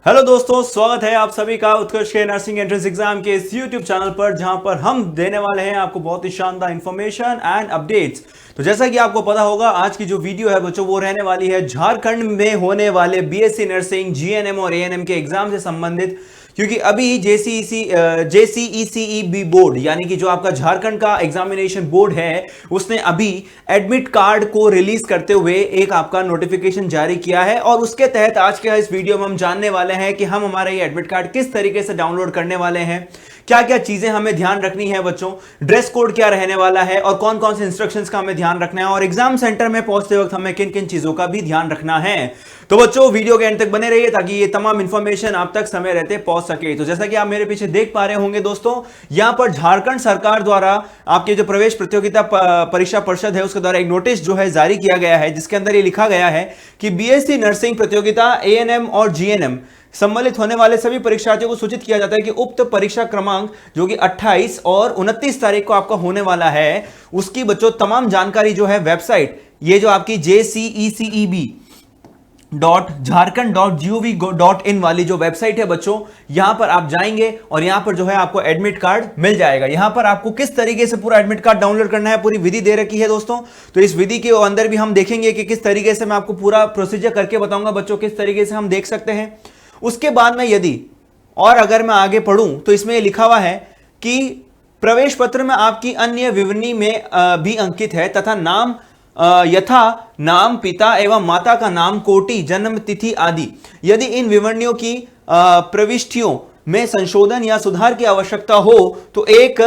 Hello दोस्तों, स्वागत है आप सभी का उत्कर्ष के नर्सिंग एंट्रेंस एग्जाम के इस यूट्यूब चैनल पर, जहां पर हम देने वाले हैं आपको बहुत ही शानदार इंफॉर्मेशन एंड अपडेट्स। तो जैसा कि आपको पता होगा, आज की जो वीडियो है बच्चों वो रहने वाली है झारखंड में होने वाले बीएससी नर्सिंग, जीएनएम और एएनएम के एग्जाम से संबंधित। क्योंकि अभी जेसीईसीईबी बोर्ड यानी कि जो आपका झारखंड का एग्जामिनेशन बोर्ड है, उसने अभी एडमिट कार्ड को रिलीज करते हुए एक आपका नोटिफिकेशन जारी किया है। और उसके तहत आज के इस वीडियो में हम जानने वाले हैं कि हम हमारा ये एडमिट कार्ड किस तरीके से डाउनलोड करने वाले हैं, क्या क्या चीजें हमें ध्यान रखनी है बच्चों, ड्रेस कोड क्या रहने वाला है और कौन कौन से इंस्ट्रक्शंस का हमें ध्यान रखना है, और एग्जाम सेंटर में पहुंचते वक्त हमें किन किन चीजों का भी ध्यान रखना है। तो बच्चों वीडियो के एंड तक बने रहिए ताकि ये तमाम इंफॉर्मेशन आप तक समय रहते पहुंच सके। तो जैसा कि आप मेरे पीछे देख पा रहे होंगे दोस्तों, यहां पर झारखंड सरकार द्वारा आपके जो प्रवेश प्रतियोगिता परीक्षा परिषद है उसके द्वारा एक नोटिस जो है जारी किया गया है, जिसके अंदर ये लिखा गया है कि बीएससी नर्सिंग प्रतियोगिता एएनएम और जीएनएम सम्मिलित होने वाले सभी परीक्षार्थियों को सूचित किया जाता है कि उक्त परीक्षा क्रमांक जो कि 28 और 29 तारीख को आपका होने वाला है, उसकी बच्चों तमाम जानकारी जो है वेबसाइट, ये जो आपकी JCECEB.झारखंड.gov.in वाली जो वेबसाइट है बच्चों, यहां पर आप जाएंगे और यहां पर जो है आपको एडमिट कार्ड मिल जाएगा। यहां पर आपको किस तरीके से पूरा एडमिट कार्ड डाउनलोड करना है, पूरी विधि दे रखी है दोस्तों। तो इस विधि के अंदर भी हम देखेंगे कि किस तरीके से मैं आपको पूरा प्रोसीजर करके बताऊंगा बच्चों, किस तरीके से हम देख सकते हैं। उसके बाद में अगर मैं आगे पढ़ूं तो इसमें यह लिखा हुआ है कि प्रवेश पत्र में आपकी अन्य विवरणी में भी अंकित है तथा नाम यथा नाम, पिता एवं माता का नाम, कोटि, जन्म तिथि आदि। यदि इन विवरणियों की प्रविष्टियों में संशोधन या सुधार की आवश्यकता हो तो एक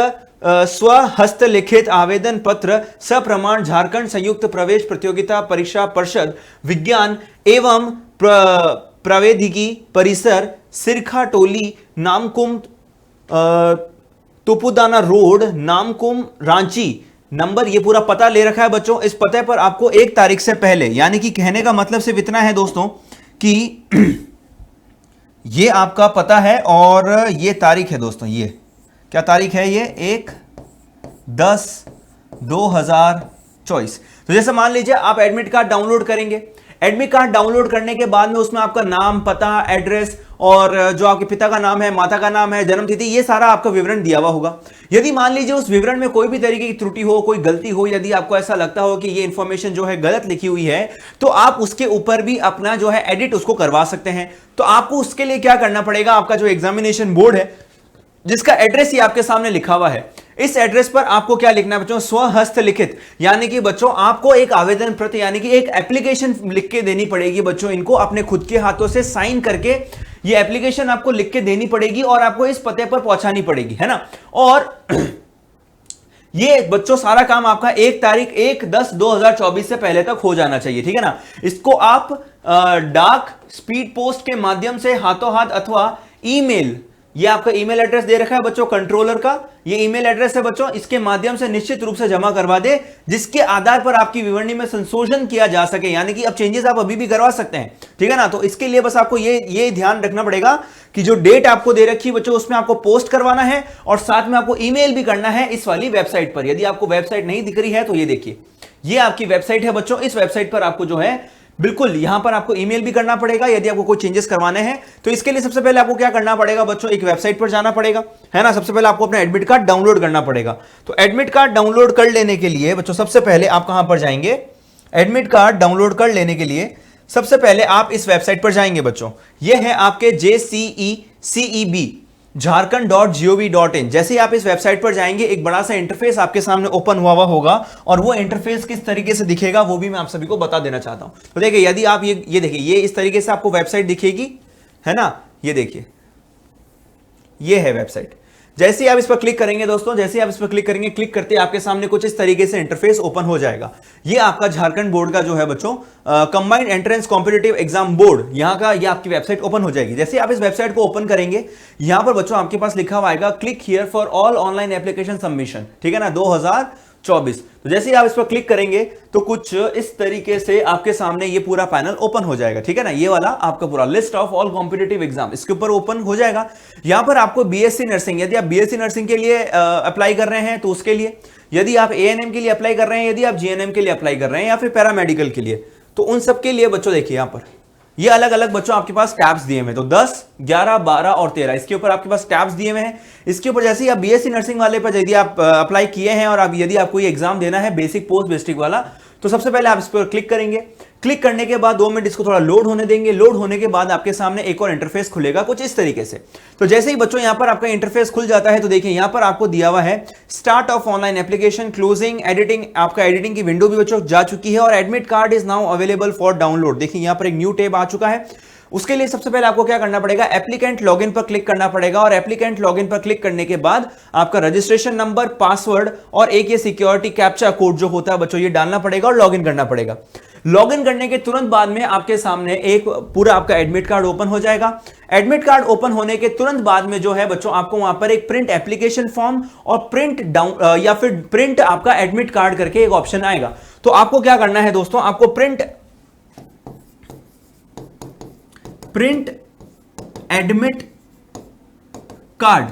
स्वहस्तलिखित आवेदन पत्र सप्रमाण झारखंड संयुक्त प्रवेश प्रतियोगिता परीक्षा परिषद विज्ञान एवं प्रौद्योगिकी परिसर, सिरखा टोली, नामकुम, तुपुदाना रोड, नामकुम, रांची। नंबर ये पूरा पता ले रखा है बच्चों। इस पते पर आपको 1 तारीख से पहले, यानी कि कहने का मतलब सिर्फ इतना है दोस्तों कि ये आपका पता है और ये तारीख है दोस्तों। ये क्या तारीख है? ये 1/10/2024। तो जैसे मान लीजिए आप एडमिट कार्ड डाउनलोड करेंगे। एडमिट कार्ड डाउनलोड करने के बाद में उसमें आपका नाम, पता, एड्रेस और जो आपके पिता का नाम है, माता का नाम है, जन्म तिथि, ये सारा आपका विवरण दिया हुआ होगा। यदि मान लीजिए उस विवरण में कोई भी तरीके की त्रुटि हो, कोई गलती हो, यदि आपको ऐसा लगता हो कि ये इंफॉर्मेशन जो है गलत लिखी हुई है, तो आप उसके ऊपर भी अपना जो है एडिट उसको करवा सकते हैं। तो आपको उसके लिए क्या करना पड़ेगा, आपका जो एग्जामिनेशन बोर्ड है जिसका एड्रेस ही आपके सामने लिखा हुआ है, इस एड्रेस पर आपको क्या लिखना है बच्चों? स्वहस्त लिखित, यानी कि बच्चों आपको एक आवेदन प्रति यानी कि एक एप्लीकेशन लिख के देनी पड़ेगी बच्चों। इनको अपने खुद के हाथों से साइन करके ये एप्लीकेशन आपको लिख के देनी पड़ेगी और आपको इस पते पर पहुंचानी पड़ेगी, है ना। और ये बच्चों सारा काम आपका 1 तारीख 1/10/2024 से पहले तक हो जाना चाहिए, ठीक है ना। इसको आप डाक, स्पीड पोस्ट के माध्यम से हाथों हाथ अथवा ईमेल, ये आपका ईमेल एड्रेस दे रखा है बच्चों कंट्रोलर का, ये ईमेल एड्रेस है बच्चों, इसके माध्यम से निश्चित रूप से जमा करवा दे, जिसके आधार पर आपकी विवरणी में संशोधन किया जा सके, यानी कि अब चेंजेस आप अभी भी करवा सकते हैं, ठीक है ना। तो इसके लिए बस आपको ये ध्यान रखना पड़ेगा कि जो डेट आपको दे रखी है बच्चों उसमें आपको पोस्ट करवाना है और साथ में आपको ईमेल भी करना है इस वाली वेबसाइट पर। यदि आपको वेबसाइट नहीं दिख रही है तो ये देखिए, ये आपकी वेबसाइट है बच्चों। इस वेबसाइट पर आपको जो है बिल्कुल यहां पर आपको ईमेल भी करना पड़ेगा यदि आपको कोई चेंजेस करवाने हैं। तो इसके लिए सबसे पहले आपको क्या करना पड़ेगा बच्चों, एक वेबसाइट पर जाना पड़ेगा, है ना। सबसे पहले आपको अपना एडमिट कार्ड डाउनलोड करना पड़ेगा। तो एडमिट कार्ड डाउनलोड कर लेने के लिए बच्चों सबसे पहले आप कहां पर जाएंगे? एडमिट कार्ड डाउनलोड कर लेने के लिए सबसे पहले आप इस वेबसाइट पर जाएंगे बच्चों। यह है आपके JCECEB झारखंड.gov.in। जैसे ही आप इस वेबसाइट पर जाएंगे, एक बड़ा सा इंटरफेस आपके सामने ओपन हुआ होगा और वो इंटरफेस किस तरीके से दिखेगा वो भी मैं आप सभी को बता देना चाहता हूं। तो देखिए, यदि आप ये देखिए, ये इस तरीके से आपको वेबसाइट दिखेगी, है ना। ये देखिए, ये है वेबसाइट। जैसे ही आप इस पर क्लिक करेंगे दोस्तों, जैसे ही आप इस पर क्लिक करेंगे, क्लिक करते आपके सामने कुछ इस तरीके से इंटरफेस ओपन हो जाएगा। ये आपका झारखंड बोर्ड का जो है बच्चों combined entrance competitive exam board, यहाँ का ये आपकी वेबसाइट ओपन हो जाएगी। जैसे आप इस वेबसाइट को ओपन करेंगे, यहां पर बच्चों आपके पास लिखा हुआ आएगा click here for all online application submission, ठीक है ना, 2024। तो जैसे ही आप इस पर क्लिक करेंगे तो कुछ इस तरीके से आपके सामने ये पूरा पैनल ओपन हो जाएगा, ठीक है ना। ये वाला आपका पूरा list of all competitive exam इसके ऊपर ओपन हो जाएगा। यहां पर आपको बीएससी नर्सिंग, यदि आप बीएससी नर्सिंग के लिए अप्लाई कर रहे हैं तो उसके लिए, यदि आप एएनएम के लिए अप्लाई कर रहे हैं, यदि आप जीएनएम के लिए अप्लाई कर रहे हैं या फिर पैरामेडिकल के लिए, तो उन सब के लिए बच्चों देखिए यहां पर ये अलग अलग बच्चों आपके पास टैब्स दिए हुए हैं। तो 10, 11, 12 और 13 इसके ऊपर आपके पास टैब्स दिए हुए हैं। इसके ऊपर जैसे ही आप बीएससी नर्सिंग वाले पर यदि आप अप्लाई किए हैं और आप यदि आपको ये एग्जाम देना है बेसिक पोस्ट बेसिक वाला, तो सबसे पहले आप इस पर क्लिक करेंगे। क्लिक करने के बाद 2 मिनट इसको थोड़ा लोड होने देंगे। लोड होने के बाद आपके सामने एक और इंटरफेस खुलेगा कुछ इस तरीके से। तो जैसे ही बच्चों यहां पर आपका इंटरफेस खुल जाता है तो देखिए यहां पर आपको दिया हुआ है start of online application, closing, editing. आपका एडिटिंग की विंडो भी बच्चों जा चुकी है और admit card is now available for download. देखिए यहां पर एक न्यू टैब आ चुका है। उसके लिए सबसे पहले आपको क्या करना पड़ेगा, एप्लीकेंट लॉगिन पर क्लिक करना पड़ेगा और एप्लीकेंट लॉगिन पर क्लिक करने के बाद आपका रजिस्ट्रेशन नंबर, पासवर्ड और एक ये सिक्योरिटी कैप्चा कोड जो होता है बच्चों ये डालना पड़ेगा और लॉगिन करना पड़ेगा। लॉगिन करने के तुरंत बाद में आपके सामने एक पूरा आपका एडमिट कार्ड ओपन हो जाएगा। एडमिट कार्ड ओपन होने के तुरंत बाद में जो है बच्चों आपको वहां पर एक प्रिंट एप्लीकेशन फॉर्म और प्रिंट डाउन या फिर प्रिंट आपका एडमिट कार्ड करके एक ऑप्शन आएगा। तो आपको क्या करना है दोस्तों, आपको प्रिंट एडमिट कार्ड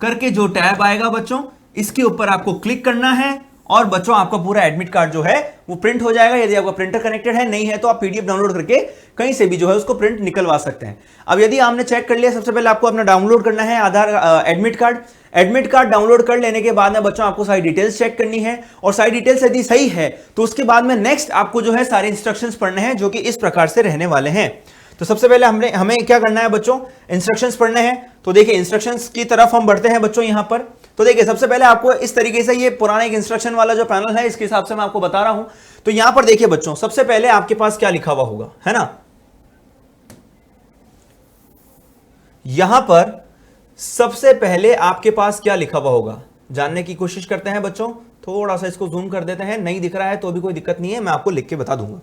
करके जो टैब आएगा बच्चों इसके ऊपर आपको क्लिक करना है और बच्चों आपका पूरा एडमिट कार्ड जो है वो प्रिंट हो जाएगा। यदि आपका प्रिंटर कनेक्टेड है, नहीं है तो आप पीडीएफ डाउनलोड करके कहीं से भी जो है उसको प्रिंट निकलवा सकते हैं। अब यदि आपने चेक कर लिया, सबसे पहले आपको अपना डाउनलोड करना है Aadhaar admit card. Admit card download कर लेने के बाद में बच्चों आपको सारी डिटेल्स चेक करनी है और सारी डिटेल्स यदि सही है तो उसके बाद में नेक्स्ट आपको जो है सारे इंस्ट्रक्शंस पढ़ने हैं जो कि इस प्रकार से रहने वाले हैं। तो सबसे पहले हमें क्या करना है बच्चों, इंस्ट्रक्शंस पढ़ने हैं। तो देखिए इंस्ट्रक्शंस की तरफ हम बढ़ते हैं बच्चों यहां पर। तो देखिए सबसे पहले आपको इस तरीके से ये पुराना एक इंस्ट्रक्शन वाला जो पैनल है इसके हिसाब से मैं आपको बता रहा हूं। तो यहां पर देखिए बच्चों सबसे पहले आपके पास क्या लिखा हुआ होगा, है ना, यहां पर सबसे पहले आपके पास क्या लिखा हुआ होगा जानने की कोशिश करते हैं बच्चों। थोड़ा सा इसको जूम कर देते हैं, नहीं दिख रहा है तो भी कोई दिक्कत नहीं है, मैं आपको लिख के बता दूंगा,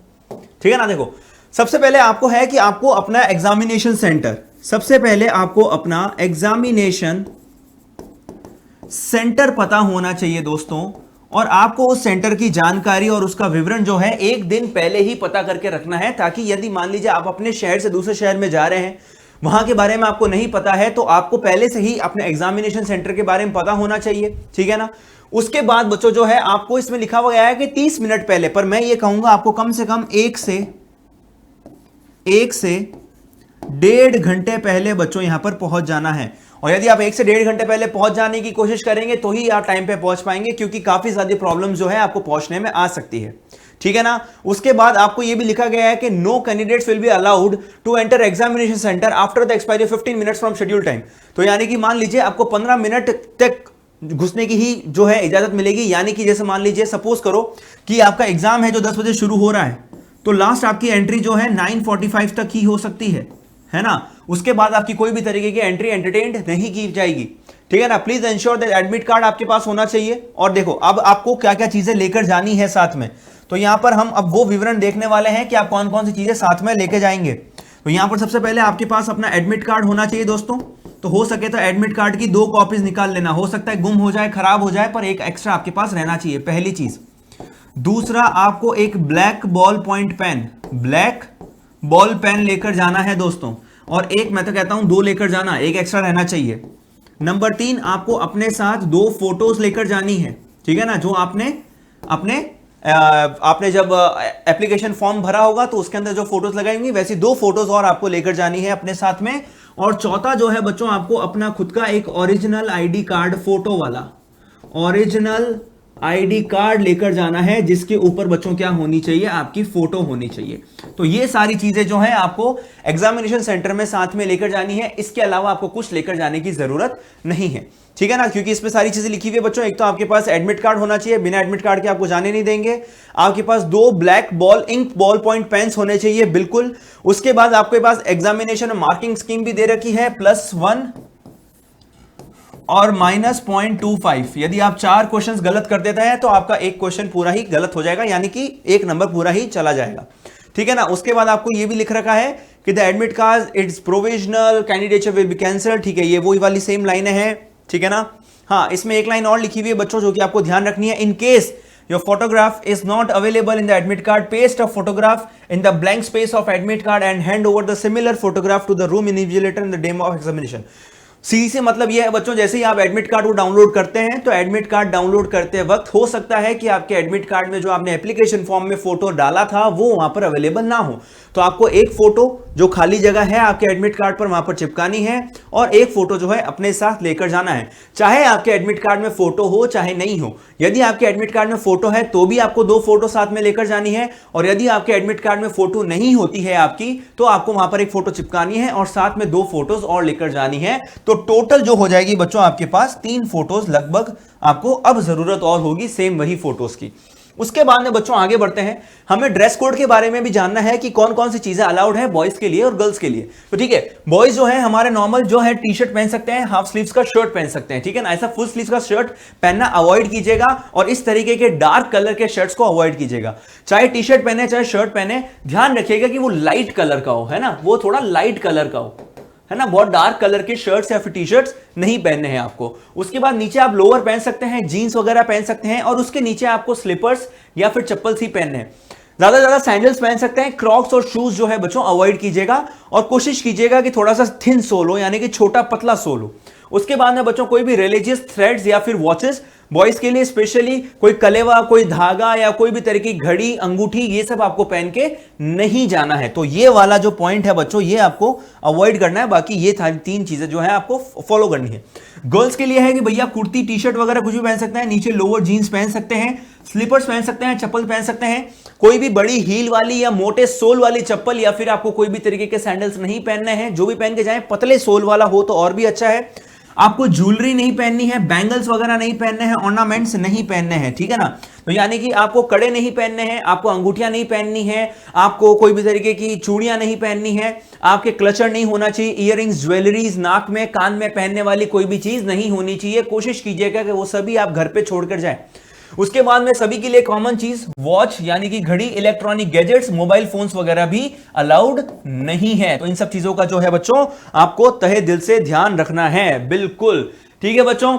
ठीक है ना। देखो सबसे पहले आपको है कि आपको अपना एग्जामिनेशन सेंटर, सबसे पहले आपको अपना एग्जामिनेशन सेंटर पता होना चाहिए दोस्तों, और आपको उस सेंटर की जानकारी और उसका विवरण जो है एक दिन पहले ही पता करके रखना है, ताकि यदि मान लीजिए आप अपने शहर से दूसरे शहर में जा रहे हैं, वहां के बारे में आपको नहीं पता है, तो आपको पहले से ही अपने एग्जामिनेशन सेंटर के बारे में पता होना चाहिए, ठीक है ना। उसके बाद बच्चों जो है आपको इसमें लिखा हुआ गया है कि 30 मिनट पहले, पर मैं ये कहूंगा आपको कम से कम 1 से 1.5 घंटे पहले बच्चों यहां पर पहुंच जाना है। और यदि आप 1 से 1.5 घंटे पहले पहुंच जाने की कोशिश करेंगे तो ही आप टाइम पे पहुंच पाएंगे, क्योंकि काफी ज्यादा प्रॉब्लम जो है आपको पहुंचने में आ सकती है, ठीक है ना। उसके बाद आपको यह भी लिखा गया है कि no candidates will be allowed to enter examination centre after the expiry 15 minutes from schedule time. तो यानी कि मान लीजिए आपको 15 मिनट तक घुसने की ही जो है इजाजत मिलेगी। यानी कि जैसे मान लीजिए सपोज करो कि आपका एग्जाम है जो 10 बजे शुरू हो रहा है, तो लास्ट आपकी एंट्री जो है 9:45 तक ही हो सकती है ना। उसके बाद आपकी कोई भी तरीके की एंट्री एंटरटेन्ड नहीं की जाएगी, ठीक है ना। Please ensure that admit card आपके पास होना चाहिए। और देखो अब आपको क्या क्या चीजें लेकर जानी है साथ में, तो यहां पर हम अब वो विवरण देखने वाले हैं कि आप कौन कौन सी चीजें साथ में लेके जाएंगे। तो यहां पर सबसे पहले आपके पास अपना एडमिट कार्ड होना चाहिए दोस्तों। तो हो सके तो एडमिट कार्ड की 2 कॉपीज निकाल लेना, हो सकता है गुम हो जाए, खराब हो जाए, पर एक एक्स्ट्रा आपके पास रहना चाहिए, पहली चीज। दूसरा, आपको एक black ball point pen, black ball pen लेकर जाना है दोस्तों, और एक मैं तो कहता हूं 2 लेकर जाना, एक एक्स्ट्रा रहना चाहिए। नंबर 3, आपको अपने साथ 2 फोटोज लेकर जानी है, ठीक है ना, जो आपने जब एप्लीकेशन फॉर्म भरा होगा तो उसके अंदर जो फोटोज लगाई होंगी वैसी 2 फोटोज और आपको लेकर जानी है अपने साथ में। और चौथा जो है बच्चों, आपको अपना खुद का एक ओरिजिनल आईडी कार्ड, फोटो वाला ओरिजिनल आईडी कार्ड लेकर जाना है, जिसके ऊपर बच्चों क्या होनी चाहिए, आपकी फोटो होनी चाहिए। तो ये सारी चीजें जो है आपको एग्जामिनेशन सेंटर में साथ में लेकर जानी है। इसके अलावा आपको कुछ लेकर जाने की जरूरत नहीं है, ठीक है ना, क्योंकि इसमें सारी चीजें लिखी हुई है बच्चों। एक तो आपके पास एडमिट कार्ड होना चाहिए, बिना एडमिट कार्ड के आपको जाने नहीं देंगे। आपके पास 2 black ball ink ball point pens होने चाहिए बिल्कुल। उसके बाद आपके पास एग्जामिनेशन मार्किंग स्कीम भी दे रखी है, +1 और -0.25। यदि आप 4 क्वेश्चंस गलत कर देते हैं तो आपका एक क्वेश्चन पूरा ही गलत हो जाएगा, यानी कि 1 नंबर पूरा ही चला जाएगा, ठीक है ना। उसके बाद आपको यह भी लिख रखा है कि the admit card it's provisional, candidateship will be cancelled, ठीक है, ये वही वाली सेम लाइनें हैं, ठीक है ना। हाँ, इसमें एक लाइन और लिखी हुई है बच्चों जो कि आपको ध्यान रखनी है। In case your photograph is not available in the admit card, paste a photograph in the blank space of admit card and hand over the similar photograph to the room invigilator in the day of examination। सीधी सी मतलब यह है बच्चों, जैसे ही आप admit card को download करते हैं तो एडमिट कार्ड डाउनलोड करते वक्त हो सकता है कि आपके एडमिट कार्ड में जो आपने एप्लीकेशन फॉर्म में फोटो डाला था वो वहां पर अवेलेबल ना हो, तो आपको एक फोटो जो खाली जगह है आपके एडमिट कार्ड पर वहां पर चिपकानी है और एक फोटो जो है अपने साथ लेकर जाना है, चाहे आपके एडमिट कार्ड में फोटो हो चाहे नहीं हो। यदि आपके एडमिट कार्ड में फोटो है तो भी आपको 2 फोटो साथ में लेकर जानी है, और यदि आपके एडमिट कार्ड में फोटो नहीं होती है आपकी तो आपको वहां पर एक फोटो चिपकानी है और साथ में 2 फोटोज और लेकर जानी है। तो टोटल जो हो जाएगी बच्चों आपके पास 3 फोटोज लगभग आपको अब जरूरत और होगी सेम वही फोटोज की। उसके बाद में बच्चों आगे बढ़ते हैं, हमें ड्रेस कोड के बारे में भी जानना है कि कौन कौन सी चीजें अलाउड है बॉयज के लिए और गर्ल्स के लिए। तो ठीक है, बॉयज जो है हमारे नॉर्मल जो है टी शर्ट पहन सकते हैं, हाफ स्लीव्स का शर्ट पहन सकते हैं, ठीक है ना। ऐसा फुल स्लीव्स का शर्ट पहनना अवॉइड कीजिएगा और इस तरीके के डार्क कलर के शर्ट्स को अवॉइड कीजिएगा। चाहे टी शर्ट पहने चाहे शर्ट पहने, ध्यान रखिएगा कि वो लाइट कलर का हो, है ना, वो थोड़ा लाइट कलर का हो, है ना। बहुत डार्क कलर के शर्ट्स या फिर टी शर्ट्स नहीं पहनने हैं आपको। उसके बाद नीचे आप लोअर पहन सकते हैं, जीन्स वगैरह पहन सकते हैं, और उसके नीचे आपको स्लीपर्स या फिर चप्पल्स ही पहनने हैं। ज्यादा सैंडल्स पहन सकते हैं, क्रॉक्स और शूज जो है बच्चों अवॉइड कीजिएगा और कोशिश कीजिएगा कि थोड़ा सा थिन सोल हो, यानी कि छोटा पतला सोल हो। उसके बाद में बच्चों कोई भी रिलीजियस थ्रेड्स या फिर वॉचेस बॉयज के लिए स्पेशली कोई कलेवा, कोई धागा या कोई भी तरह की घड़ी, अंगूठी, ये सब आपको पहन के नहीं जाना है। तो ये वाला जो पॉइंट है बच्चों ये आपको अवॉइड करना है, बाकी ये 3 चीजें जो है आपको फॉलो करनी है। गर्ल्स के लिए है कि भैया कुर्ती, टी शर्ट वगैरह कुछ भी पहन सकते हैं, नीचे लोअर जीन्स पहन सकते हैं, स्लीपर्स पहन सकते हैं, चप्पल पहन सकते हैं। कोई भी बड़ी हील वाली या मोटे सोल वाली चप्पल या फिर आपको कोई भी तरीके के सैंडल्स नहीं पहनने हैं, जो भी पहन के जाएं पतले सोल वाला हो तो और भी अच्छा है। आपको ज्वेलरी नहीं पहननी है, बैंगल्स वगैरह नहीं पहनने हैं, ऑर्नामेंट्स नहीं पहनने हैं, ठीक है ना। तो यानी कि आपको कड़े नहीं पहनने हैं, आपको अंगूठियां नहीं पहननी है, आपको कोई भी तरीके की चूड़ियां नहीं पहननी है, आपके क्लचर नहीं होना चाहिए, इयररिंग्स, ज्वेलरीज, नाक में कान में पहनने वाली कोई भी चीज नहीं होनी चाहिए। कोशिश कीजिएगा कि वो सभी आप घर पे छोड़कर जाएं। उसके बाद में सभी के लिए कॉमन चीज वॉच यानी कि घड़ी, इलेक्ट्रॉनिक गैजेट्स, मोबाइल फोन्स वगैरह भी अलाउड नहीं है। तो इन सब चीजों का जो है बच्चों आपको तहे दिल से ध्यान रखना है, बिल्कुल ठीक है बच्चों।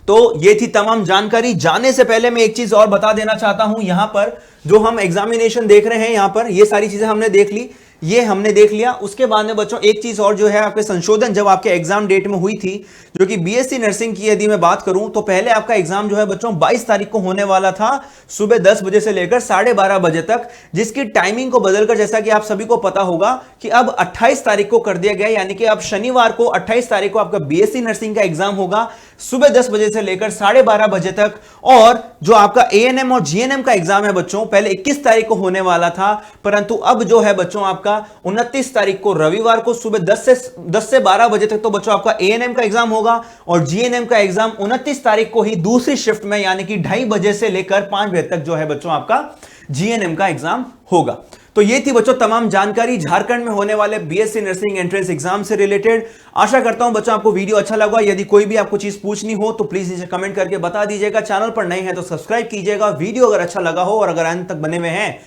तो ये थी तमाम जानकारी। जाने से पहले मैं एक चीज और बता देना चाहता हूं, यहां पर जो हम एग्जामिनेशन देख रहे हैं, यहां पर ये सारी चीजें हमने देख ली, ये हमने देख लिया। उसके बाद में बच्चों एक चीज और जो है आपके संशोधन जब आपके एग्जाम डेट में हुई थी, जो कि बीएससी नर्सिंग की यदि मैं बात करूं तो पहले आपका एग्जाम जो है बच्चों 22 तारीख को होने वाला था, सुबह 10 बजे से लेकर 12:30 बजे तक, जिसकी टाइमिंग को बदलकर जैसा कि आप सभी को पता होगा कि अब 28 तारीख को कर दिया गया। यानी कि अब शनिवार को 28 तारीख को आपका बीएससी नर्सिंग का एग्जाम होगा सुबह 10 बजे से लेकर 12:30 बजे तक। और जो आपका एएनएम और जीएनएम का एग्जाम है बच्चों पहले 21 तारीख को होने वाला था, परंतु अब जो है बच्चों आपका 29 तारीख को रविवार को सुबह 10 से 12 बजे तक तो बच्चों आपका एएनएम का एग्जाम होगा, और जीएनएम का एग्जाम 29 तारीख को ही दूसरी शिफ्ट में यानी कि 2:30 बजे से लेकर 5 बजे तक जो है बच्चों आपका जीएनएम का एग्जाम होगा। तो ये थी बच्चों तमाम जानकारी झारखंड में होने वाले बीएससी नर्सिंग एंट्रेंस एग्जाम से रिलेटेड। आशा करता हूं बच्चों आपको वीडियो अच्छा लगा। यदि कोई भी आपको चीज पूछनी हो तो प्लीज नीचे कमेंट करके बता दीजिएगा। चैनल पर नए हैं तो सब्सक्राइब कीजिएगा। वीडियो अगर अच्छा लगा हो और अगर अंत तक बने हुए हैं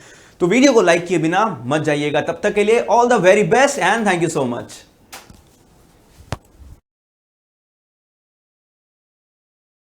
तो वीडियो को लाइक किए बिना मत जाइएगा। तब तक के लिए all the very best and thank you so much.